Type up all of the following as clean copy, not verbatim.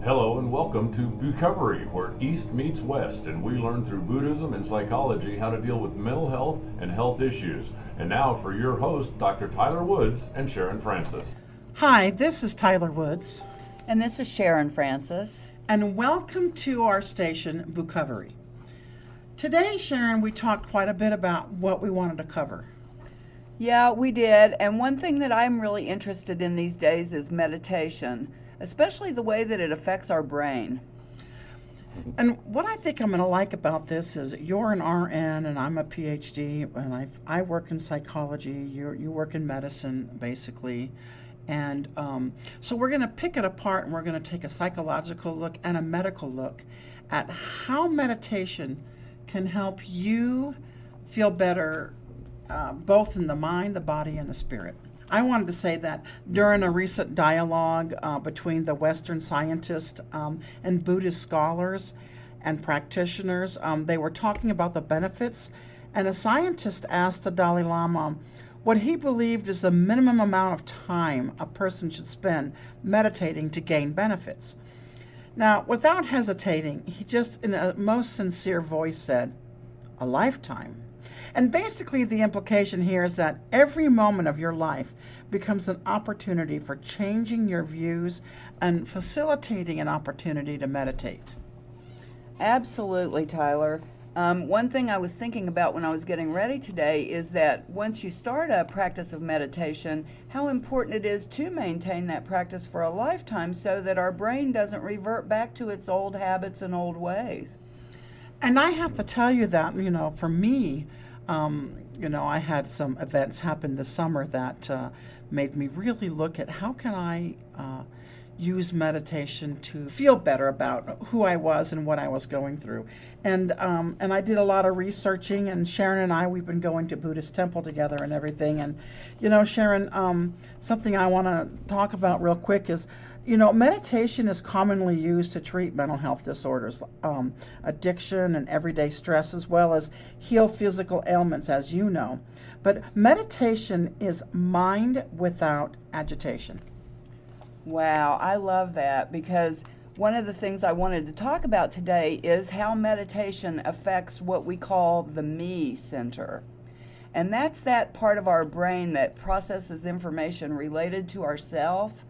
Hello and welcome to Bucovery, where East meets West, and we learn through Buddhism and psychology how to deal with mental health and health issues. And now for your host, Dr. Tyler Woods and Sharon Francis. Hi, this is Tyler Woods, And this is Sharon Francis. and welcome to our station, Bucovery. Today, Sharon, we talked quite a bit about what we wanted to cover. Yeah, we did. And one thing that I'm really interested in these days is meditation, especially the way that it affects our brain. And what I think I'm going to like about this is you're an RN and I'm a PhD, and I work in psychology, you work in medicine, basically. And so we're going to pick it apart and we're going to take a psychological look and a medical look at how meditation can help you feel better, both in the mind, the body, and the spirit. I wanted to say that during a recent dialogue between the Western scientists and Buddhist scholars and practitioners, they were talking about the benefits, and a scientist asked the Dalai Lama what he believed is the minimum amount of time a person should spend meditating to gain benefits. Now, without hesitating, he just, in a most sincere voice, said, "A lifetime." And basically, the implication here is that every moment of your life becomes an opportunity for changing your views and facilitating an opportunity to meditate. Absolutely, Tyler. One thing I was thinking about when I was getting ready today is that once you start a practice of meditation, how important it is to maintain that practice for a lifetime so that our brain doesn't revert back to its old habits and old ways. And I have to tell you that, for me, I had some events happen this summer that made me really look at how can I use meditation to feel better about who I was and what I was going through. And I did a lot of researching, and Sharon and I, we've been going to Buddhist temple together and everything. And, Sharon, something I want to talk about real quick is, meditation is commonly used to treat mental health disorders, addiction and everyday stress, as well as heal physical ailments, as you know. But meditation is mind without agitation. Wow, I love that because one of the things I wanted to talk about today is how meditation affects what we call the me center. And that's that part of our brain that processes information related to ourself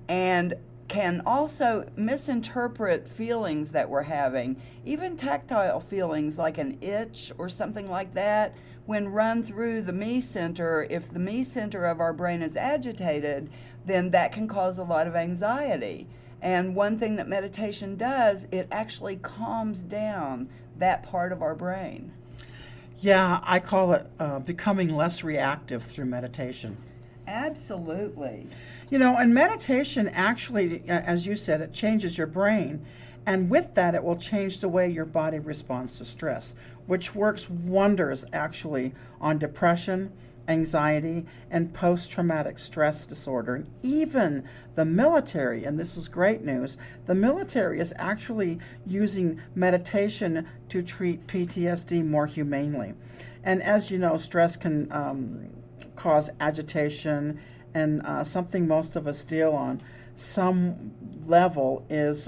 and can also misinterpret feelings that we're having, even tactile feelings like an itch or something like that. When run through the me center, if the me center of our brain is agitated, then that can cause a lot of anxiety. And one thing that meditation does, it actually calms down that part of our brain. Yeah, I call it becoming less reactive through meditation. Absolutely. And meditation actually, as you said, it changes your brain. And with that, it will change the way your body responds to stress, which works wonders actually on depression, anxiety, and post-traumatic stress disorder. And even the military, and this is great news, the military is actually using meditation to treat PTSD more humanely. And as you know, stress can cause agitation, and something most of us deal on some level is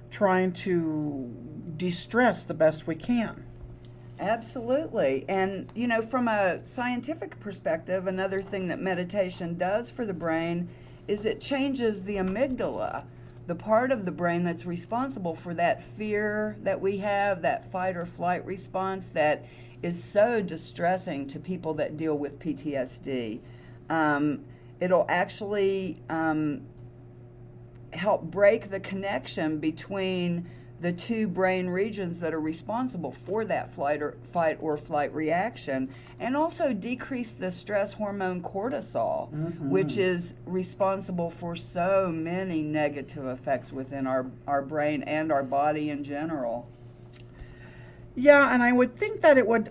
trying to de-stress the best we can. Absolutely. And, from a scientific perspective, another thing that meditation does for the brain is it changes the amygdala, the part of the brain that's responsible for that fear that we have, that fight or flight response that is so distressing to people that deal with PTSD. It'll actually help break the connection between the two brain regions that are responsible for that fight or flight reaction, and also decrease the stress hormone cortisol, which is responsible for so many negative effects within our brain and our body in general. Yeah, and I would think that it would,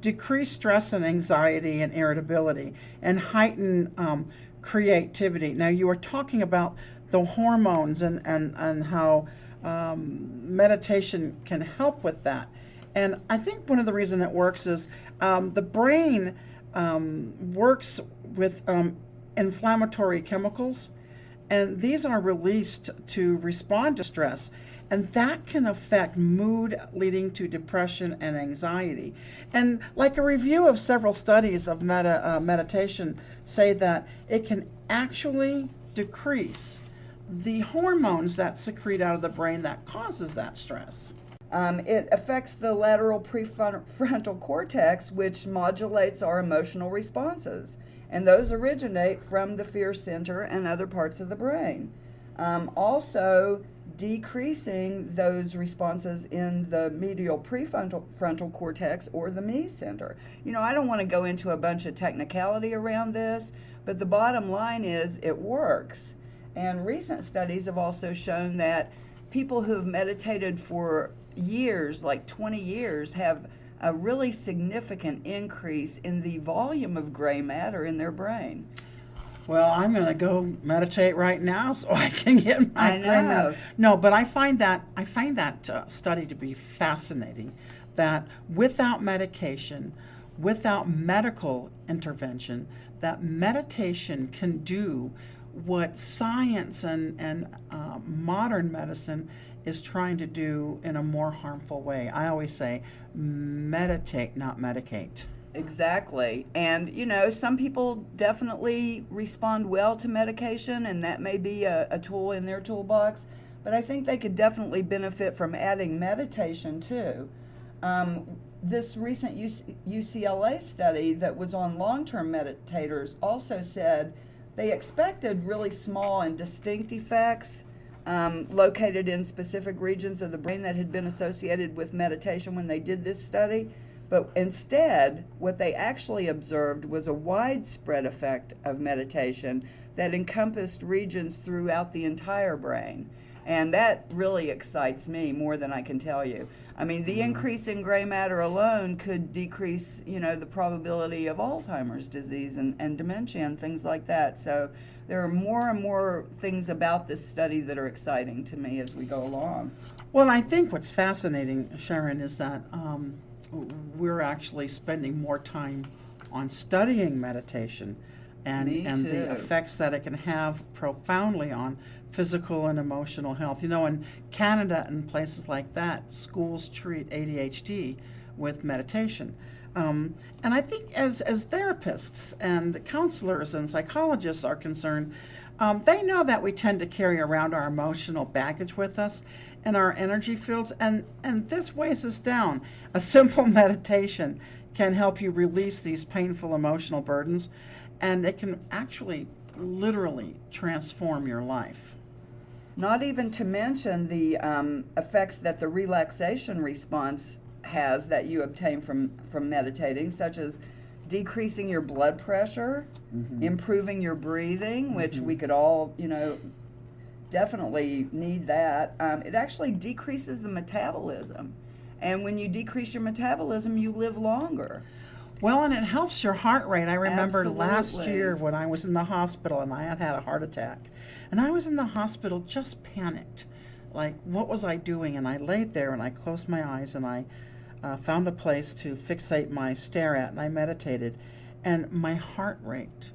decrease stress and anxiety and irritability and heighten creativity. Now, you were talking about the hormones and how meditation can help with that. And I think one of the reasons it works is the brain works with inflammatory chemicals, And these are released to respond to stress. And that can affect mood, leading to depression and anxiety. And like a review of several studies of meditation say that it can actually decrease the hormones that secrete out of the brain that causes that stress. It affects the lateral prefrontal cortex, which modulates our emotional responses. And those originate from the fear center and other parts of the brain. Also, decreasing those responses in the medial prefrontal cortex or the me center. I don't want to go into a bunch of technicality around this, but the bottom line is it works. And recent studies have also shown that people who have meditated for years, like 20 years, have a really significant increase in the volume of gray matter in their brain. Well, I'm going to go meditate right now so I can get my gray matter. No, but I find that study to be fascinating. That without medication, without medical intervention, that meditation can do what science and modern medicine is trying to do in a more harmful way. I always say, meditate, not medicate. Exactly. And, some people definitely respond well to medication, and that may be a tool in their toolbox. But I think they could definitely benefit from adding meditation, too. This recent UCLA study that was on long-term meditators also said they expected really small and distinct effects located in specific regions of the brain that had been associated with meditation when they did this study. But instead, what they actually observed was a widespread effect of meditation that encompassed regions throughout the entire brain. And that really excites me more than I can tell you. I mean, the increase in gray matter alone could decrease, the probability of Alzheimer's disease and dementia and things like that. So there are more and more things about this study that are exciting to me as we go along. Well, I think what's fascinating, Sharon, is that we're actually spending more time on studying meditation and the effects that it can have profoundly on physical and emotional health. In Canada and places like that, schools treat ADHD with meditation. And I think as therapists and counselors and psychologists are concerned, they know that we tend to carry around our emotional baggage with us and our energy fields, and this weighs us down. A simple meditation can help you release these painful emotional burdens, and it can actually literally transform your life. Not even to mention the effects that the relaxation response has that you obtain from meditating, such as decreasing your blood pressure, improving your breathing, which we could all, definitely need that. It actually decreases the metabolism. And when you decrease your metabolism, you live longer. Well, and it helps your heart rate. I remember Absolutely. Last year when I was in the hospital and I had a heart attack. And I was in the hospital just panicked. Like, what was I doing? And I laid there and I closed my eyes and I found a place to fixate my stare at, and I meditated. And my heart rate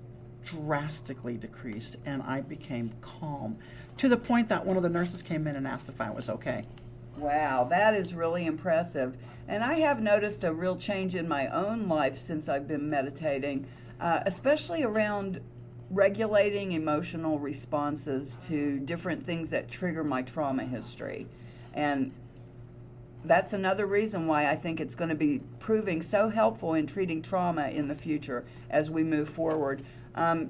drastically decreased and I became calm to the point that one of the nurses came in and asked if I was okay. Wow, that is really impressive. And I have noticed a real change in my own life since I've been meditating, especially around regulating emotional responses to different things that trigger my trauma history. And that's another reason why I think it's going to be proving so helpful in treating trauma in the future as we move forward.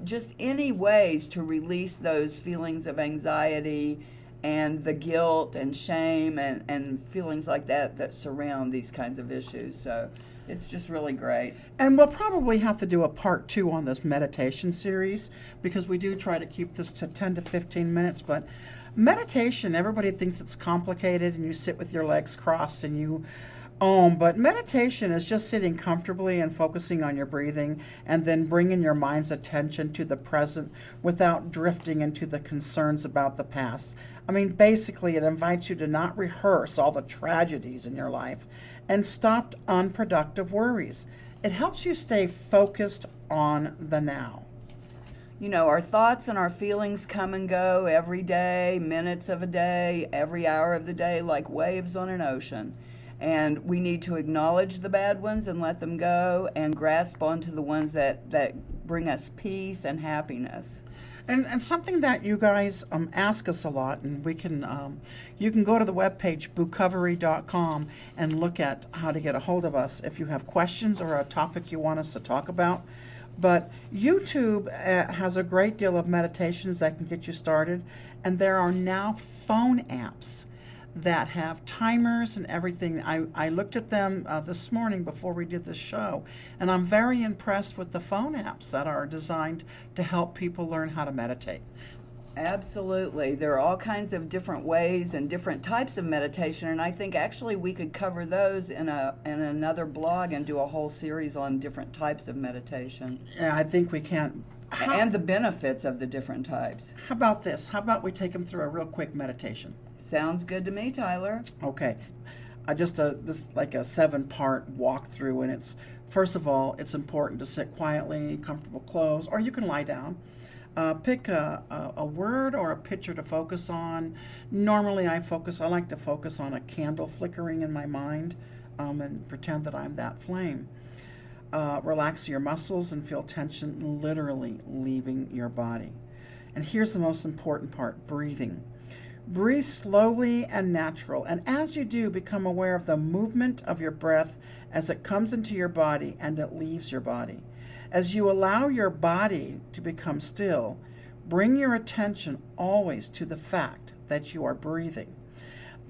Just any ways to release those feelings of anxiety and the guilt and shame and feelings like that surround these kinds of issues. So it's just really great. And we'll probably have to do a part 2 on this meditation series because we do try to keep this to 10 to 15 minutes. But meditation, everybody thinks it's complicated and you sit with your legs crossed and you but meditation is just sitting comfortably and focusing on your breathing and then bringing your mind's attention to the present without drifting into the concerns about the past. I mean, basically, it invites you to not rehearse all the tragedies in your life and stop unproductive worries. It helps you stay focused on the now. Our thoughts and our feelings come and go every day, minutes of a day, every hour of the day, like waves on an ocean. And we need to acknowledge the bad ones and let them go and grasp onto the ones that bring us peace and happiness. And something that you guys ask us a lot, and we can, you can go to the webpage bucovery.com and look at how to get a hold of us if you have questions or a topic you want us to talk about. But YouTube has a great deal of meditations that can get you started, and there are now phone apps that have timers and everything. I looked at them this morning before we did this show, and I'm very impressed with the phone apps that are designed to help people learn how to meditate. Absolutely. There are all kinds of different ways and different types of meditation, and I think actually we could cover those in another blog and do a whole series on different types of meditation. Yeah, I think we can. And the benefits of the different types. How about this? How about we take them through a real quick meditation? Sounds good to me, Tyler. Okay. This like a 7-part walkthrough, and it's, first of all, it's important to sit quietly, comfortable clothes, or you can lie down. Pick a word or a picture to focus on. Normally I like to focus on a candle flickering in my mind and pretend that I'm that flame. Relax your muscles and feel tension literally leaving your body. And here's the most important part, breathing. Breathe slowly and natural, and as you do, become aware of the movement of your breath as it comes into your body and it leaves your body. As you allow your body to become still, bring your attention always to the fact that you are breathing.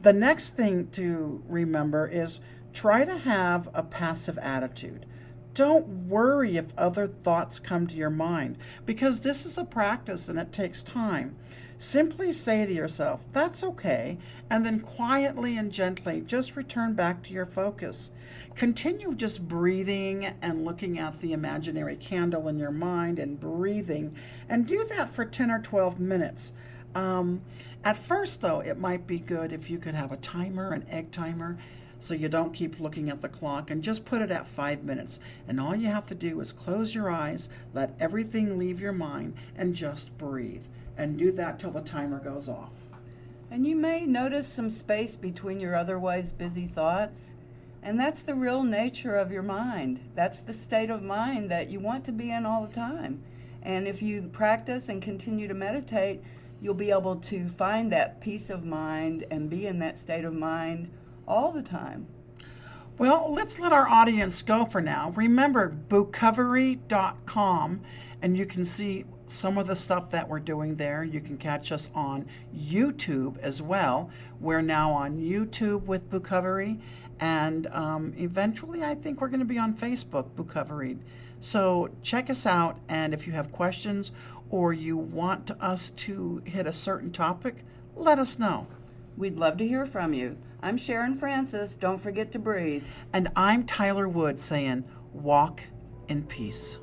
The next thing to remember is try to have a passive attitude. Don't worry if other thoughts come to your mind, because this is a practice and it takes time. Simply say to yourself, that's okay, and then quietly and gently just return back to your focus. Continue just breathing and looking at the imaginary candle in your mind and breathing, and do that for 10 or 12 minutes. At first, though, it might be good if you could have a timer, an egg timer, so you don't keep looking at the clock, and just put it at 5 minutes. And all you have to do is close your eyes, let everything leave your mind, and just breathe. And do that till the timer goes off. And you may notice some space between your otherwise busy thoughts. And that's the real nature of your mind. That's the state of mind that you want to be in all the time. And if you practice and continue to meditate, you'll be able to find that peace of mind and be in that state of mind all the time. Well, let's let our audience go for now. Remember, Bucovery.com, and you can see some of the stuff that we're doing there. You can catch us on YouTube as well. We're now on YouTube with Bucovery, and eventually I think we're going to be on Facebook, Bucovery. So check us out, and if you have questions or you want us to hit a certain topic, let us know. We'd love to hear from you. I'm Sharon Francis. Don't forget to breathe. And I'm Tyler Wood saying, walk in peace.